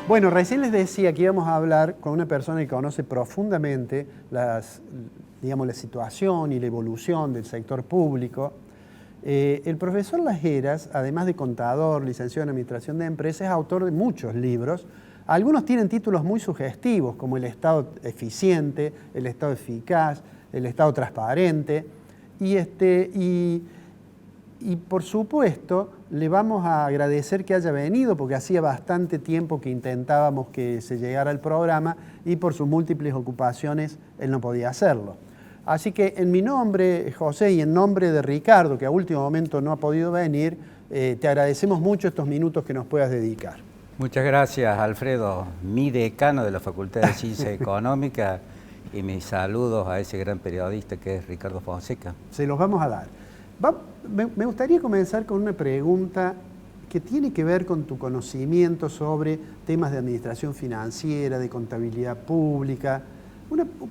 Bueno, recién les decía que íbamos a hablar con una persona que conoce profundamente digamos, la situación y la evolución del sector público. El profesor Las Heras, además de contador, licenciado en Administración de Empresas, es autor de muchos libros. Algunos tienen títulos muy sugestivos, como El Estado Eficiente, El Estado Eficaz, El Estado Transparente. Y por supuesto, le vamos a agradecer que haya venido, porque hacía bastante tiempo que intentábamos que se llegara al programa y por sus múltiples ocupaciones él no podía hacerlo. Así que en mi nombre, José, y en nombre de Ricardo, que a último momento no ha podido venir, te agradecemos mucho estos minutos que nos puedas dedicar. Muchas gracias, Alfredo, mi decano de la Facultad de Ciencia Económica, y mis saludos a ese gran periodista que es Ricardo Fonseca. Se los vamos a dar. Me gustaría comenzar con una pregunta que tiene que ver con tu conocimiento sobre temas de administración financiera, de contabilidad pública.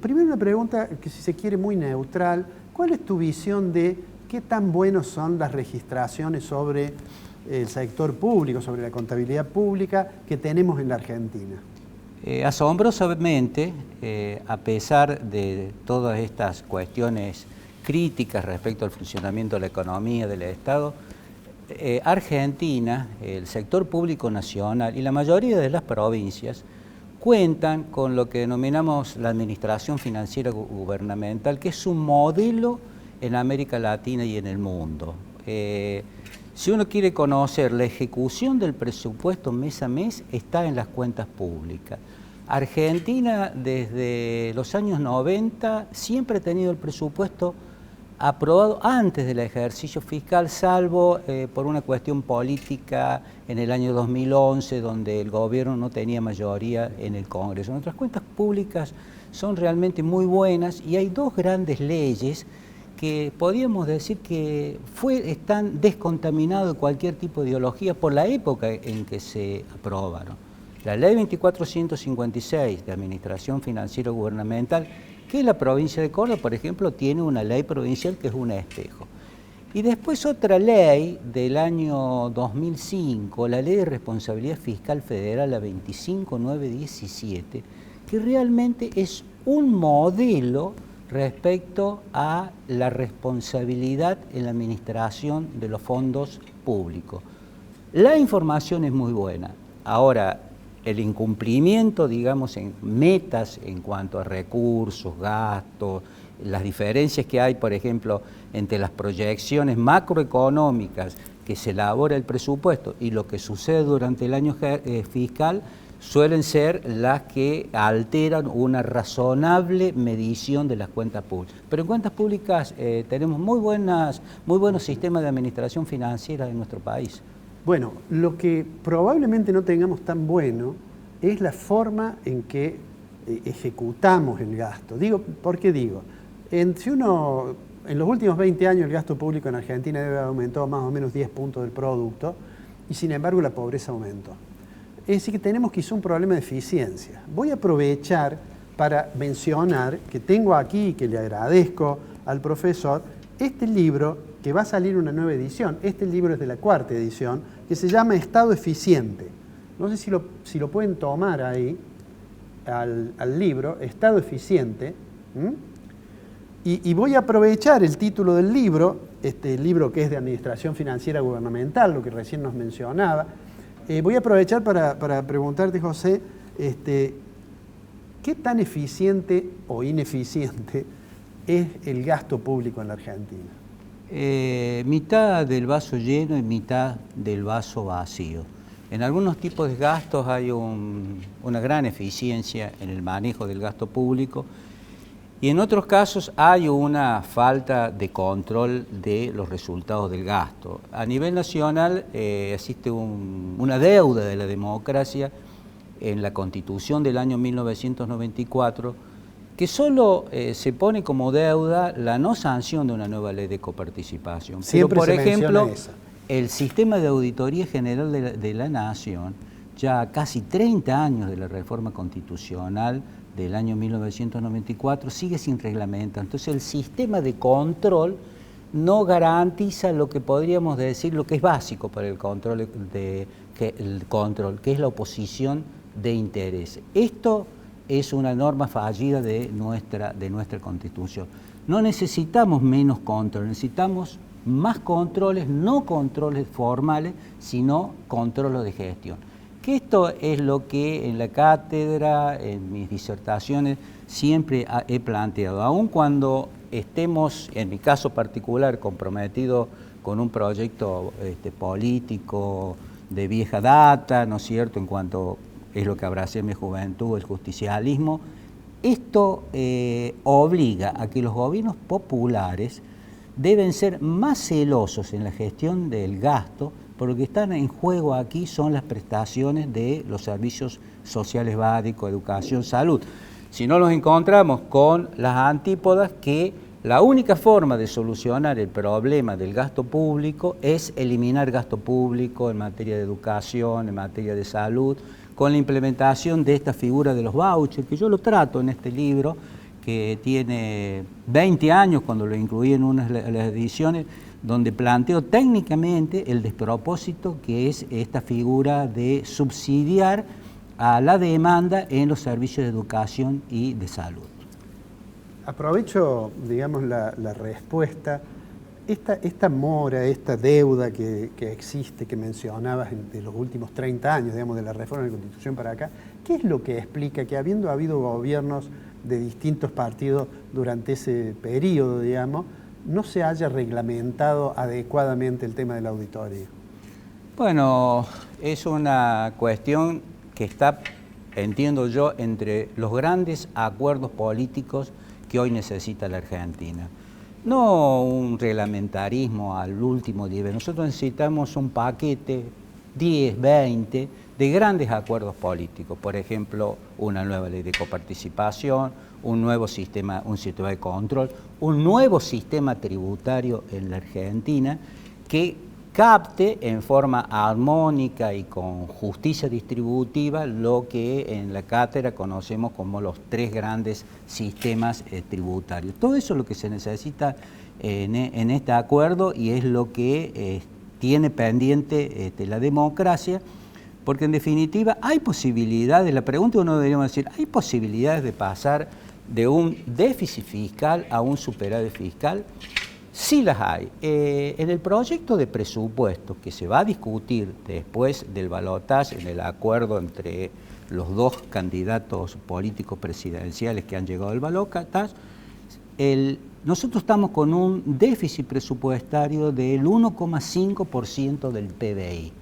Primero una pregunta que, si se quiere, muy neutral. ¿Cuál es tu visión de qué tan buenos son las registraciones sobre el sector público, sobre la contabilidad pública que tenemos en la Argentina? Asombrosamente, a pesar de todas estas cuestiones críticas respecto al funcionamiento de la economía del Estado, Argentina, el sector público nacional y la mayoría de las provincias cuentan con lo que denominamos la administración financiera gubernamental, que es un modelo en América Latina y en el mundo. Si uno quiere conocer la ejecución del presupuesto mes a mes, está en las cuentas públicas. Argentina, desde los años 90, siempre ha tenido el presupuesto aprobado antes del ejercicio fiscal, salvo por una cuestión política en el año 2011, donde el gobierno no tenía mayoría en el Congreso. Nuestras cuentas públicas son realmente muy buenas y hay dos grandes leyes que podríamos decir que están descontaminados de cualquier tipo de ideología por la época en que se aprobaron. La Ley 2456 de Administración Financiera Gubernamental, que la provincia de Córdoba, por ejemplo, tiene una ley provincial que es un espejo. Y después otra ley del año 2005, la Ley de Responsabilidad Fiscal Federal, la 25917, que realmente es un modelo respecto a la responsabilidad en la administración de los fondos públicos. La información es muy buena. Ahora, el incumplimiento, digamos, en metas en cuanto a recursos, gastos, las diferencias que hay, por ejemplo, entre las proyecciones macroeconómicas que se elabora el presupuesto y lo que sucede durante el año fiscal, suelen ser las que alteran una razonable medición de las cuentas públicas. Pero en cuentas públicas tenemos muy buenos sistemas de administración financiera en nuestro país. Bueno, lo que probablemente no tengamos tan bueno es la forma en que ejecutamos el gasto. ¿Por qué digo? En los últimos 20 años el gasto público en Argentina debe haber aumentado más o menos 10 puntos del producto y sin embargo la pobreza aumentó. Es decir, que tenemos quizá un problema de eficiencia. Voy a aprovechar para mencionar que tengo aquí, que le agradezco al profesor, este libro que va a salir una nueva edición. Este libro es de la 4ª edición, que se llama Estado Eficiente. No sé si lo pueden tomar ahí, al libro, Estado Eficiente. Y voy a aprovechar el título del libro, este libro que es de Administración Financiera Gubernamental, lo que recién nos mencionaba. Voy a aprovechar para preguntarte, José, ¿qué tan eficiente o ineficiente es el gasto público en la Argentina? Mitad del vaso lleno y mitad del vaso vacío. En algunos tipos de gastos hay una gran eficiencia en el manejo del gasto público y en otros casos hay una falta de control de los resultados del gasto. A nivel nacional existe una deuda de la democracia en la Constitución del año 1994 que solo se pone como deuda la no sanción de una nueva ley de coparticipación. Siempre pero, por se ejemplo, menciona esa. El sistema de auditoría general de la Nación, ya casi 30 años de la reforma constitucional del año 1994, sigue sin reglamentar. Entonces el sistema de control no garantiza lo que podríamos decir, lo que es básico para el control, que es la oposición de intereses. Esto es una norma fallida de nuestra Constitución. No necesitamos menos control, necesitamos más controles, no controles formales, sino controles de gestión. Que esto es lo que en la cátedra, en mis disertaciones, siempre he planteado. Aun cuando estemos, en mi caso particular, comprometidos con un proyecto político de vieja data, ¿no es cierto?, en cuanto es lo que abracé en mi juventud, el justicialismo, esto obliga a que los gobiernos populares deben ser más celosos en la gestión del gasto, porque lo que están en juego aquí son las prestaciones de los servicios sociales básicos, educación, salud. Si no nos encontramos con las antípodas que la única forma de solucionar el problema del gasto público es eliminar gasto público en materia de educación, en materia de salud, con la implementación de esta figura de los vouchers, que yo lo trato en este libro, que tiene 20 años cuando lo incluí en una de las ediciones, donde planteo técnicamente el despropósito que es esta figura de subsidiar a la demanda en los servicios de educación y de salud. Aprovecho, digamos, la respuesta. Esta mora, esta deuda que existe, que mencionabas de los últimos 30 años, digamos, de la reforma de la Constitución para acá, ¿qué es lo que explica que habiendo habido gobiernos de distintos partidos durante ese periodo, digamos, no se haya reglamentado adecuadamente el tema de la auditoría? Bueno, es una cuestión que está, entiendo yo, entre los grandes acuerdos políticos que hoy necesita la Argentina. No un reglamentarismo al último nivel. Nosotros necesitamos un paquete, 10, 20, de grandes acuerdos políticos. Por ejemplo, una nueva ley de coparticipación, un nuevo sistema, un sistema de control, un nuevo sistema tributario en la Argentina que capte en forma armónica y con justicia distributiva lo que en la cátedra conocemos como los 3 grandes sistemas tributarios. Todo eso es lo que se necesita en este acuerdo y es lo que tiene pendiente la democracia, porque en definitiva hay posibilidades, la pregunta uno deberíamos decir, ¿hay posibilidades de pasar de un déficit fiscal a un superávit fiscal? Sí las hay. En el proyecto de presupuesto que se va a discutir después del balotaje, en el acuerdo entre los 2 candidatos políticos presidenciales que han llegado al balotaje, nosotros estamos con un déficit presupuestario del 1,5% del PBI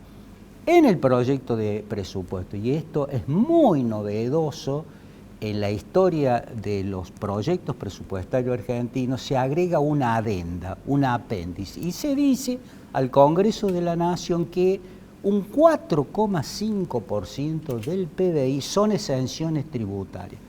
en el proyecto de presupuesto. Y esto es muy novedoso. En la historia de los proyectos presupuestarios argentinos se agrega una adenda, un apéndice, y se dice al Congreso de la Nación que un 4,5% del PBI son exenciones tributarias.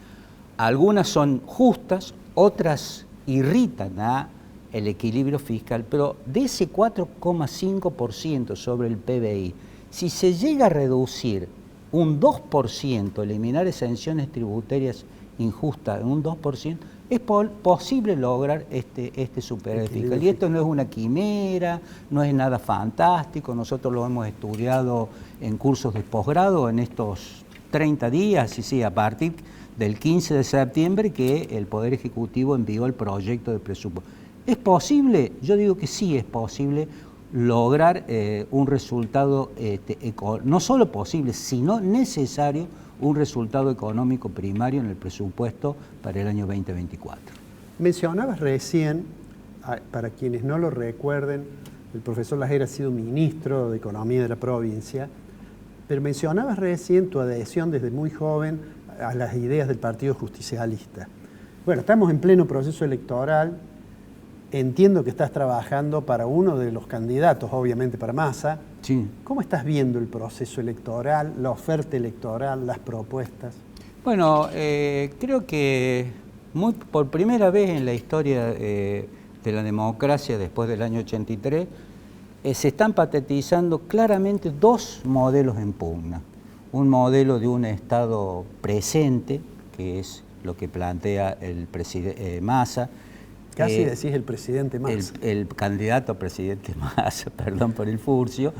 Algunas son justas, otras irritan el equilibrio fiscal, pero de ese 4,5% sobre el PBI, si se llega a reducir un 2%, eliminar exenciones tributarias injustas en un 2%, es posible lograr este superávit fiscal. Y esto no es una quimera, no es nada fantástico, nosotros lo hemos estudiado en cursos de posgrado en estos 30 días, y sí, a partir del 15 de septiembre que el Poder Ejecutivo envió el proyecto de presupuesto. ¿Es posible? Yo digo que sí es posible lograr un resultado, no solo posible, sino necesario, un resultado económico primario en el presupuesto para el año 2024. Mencionabas recién, para quienes no lo recuerden, el profesor Lajera ha sido ministro de Economía de la provincia, pero mencionabas recién tu adhesión desde muy joven a las ideas del Partido Justicialista. Bueno, estamos en pleno proceso electoral. Entiendo que estás trabajando para uno de los candidatos, obviamente para Massa. Sí. ¿Cómo estás viendo el proceso electoral, la oferta electoral, las propuestas? Bueno, creo que por primera vez en la historia de la democracia después del año 83, se están patetizando claramente 2 modelos en pugna. Un modelo de un Estado presente, que es lo que plantea el presidente Massa. Casi decís el presidente Massa. El candidato a presidente Massa, perdón por el furcio,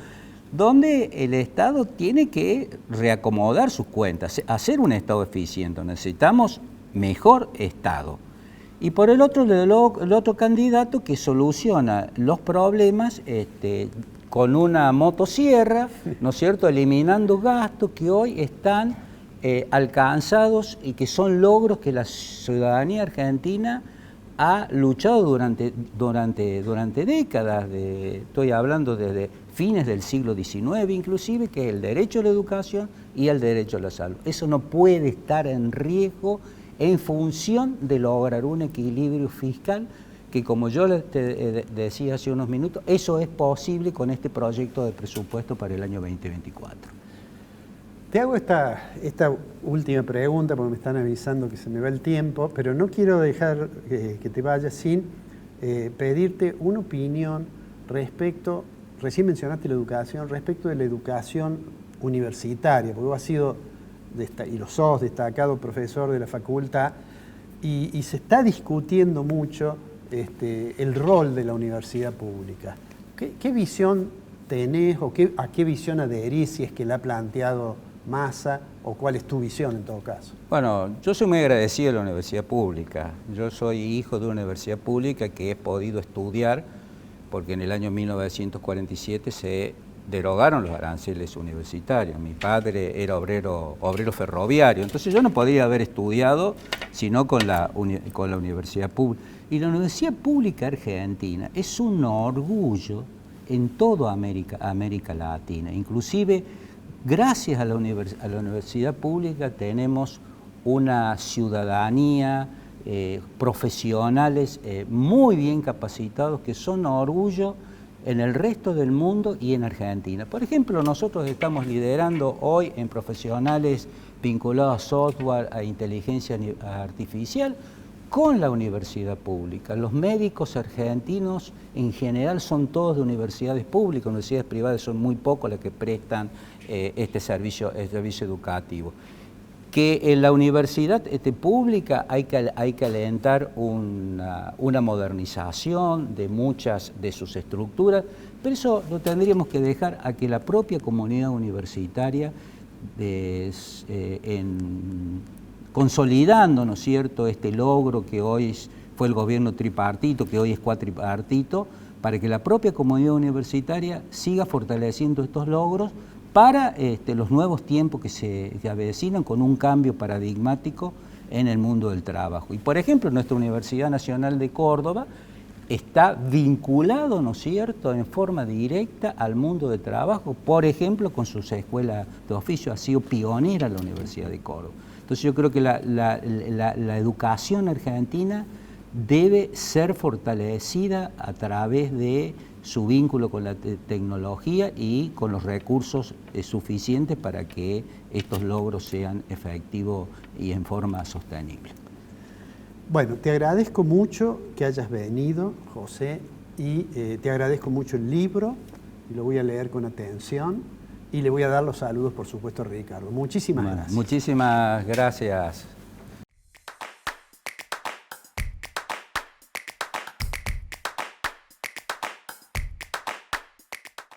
donde el Estado tiene que reacomodar sus cuentas, hacer un Estado eficiente. Necesitamos mejor Estado. Y por el otro candidato que soluciona los problemas con una motosierra, ¿no es cierto?, eliminando gastos que hoy están alcanzados y que son logros que la ciudadanía argentina ha luchado durante décadas, estoy hablando desde fines del siglo XIX inclusive, que es el derecho a la educación y el derecho a la salud. Eso no puede estar en riesgo en función de lograr un equilibrio fiscal que, como yo te decía hace unos minutos, eso es posible con este proyecto de presupuesto para el año 2024. Te hago esta última pregunta porque me están avisando que se me va el tiempo, pero no quiero dejar que te vayas sin pedirte una opinión respecto, recién mencionaste la educación, respecto de la educación universitaria, porque vos has sido, y lo sos, destacado profesor de la facultad, y se está discutiendo mucho el rol de la universidad pública. ¿Qué visión tenés o a qué visión adherís, si es que la ha planteado Massa, o cuál es tu visión en todo caso? Bueno, yo soy muy agradecido a la universidad pública. Yo soy hijo de una universidad pública que he podido estudiar porque en el año 1947 se derogaron los aranceles universitarios. Mi padre era obrero ferroviario, entonces yo no podía haber estudiado sino con la universidad pública. Y la universidad pública argentina es un orgullo en toda América Latina, inclusive. Gracias a la universidad pública tenemos una ciudadanía, profesionales muy bien capacitados que son orgullo en el resto del mundo y en Argentina. Por ejemplo, nosotros estamos liderando hoy en profesionales vinculados a software, a inteligencia artificial, con la universidad pública. Los médicos argentinos en general son todos de universidades públicas, universidades privadas son muy pocos las que prestan este servicio educativo. Que en la universidad pública hay que alentar una modernización de muchas de sus estructuras, pero eso lo tendríamos que dejar a que la propia comunidad universitaria, consolidando, ¿no es cierto?, este logro que hoy fue el gobierno tripartito, que hoy es cuatripartito, para que la propia comunidad universitaria siga fortaleciendo estos logros para los nuevos tiempos que se avecinan con un cambio paradigmático en el mundo del trabajo. Y por ejemplo, nuestra Universidad Nacional de Córdoba está vinculado, ¿no es cierto?, en forma directa al mundo del trabajo, por ejemplo, con sus escuelas de oficio, ha sido pionera la Universidad de Córdoba. Entonces yo creo que la educación argentina debe ser fortalecida a través de su vínculo con la tecnología y con los recursos suficientes para que estos logros sean efectivos y en forma sostenible. Bueno, te agradezco mucho que hayas venido, José, y te agradezco mucho el libro, y lo voy a leer con atención. Y le voy a dar los saludos, por supuesto, a Ricardo. Muchísimas gracias. Muchísimas gracias.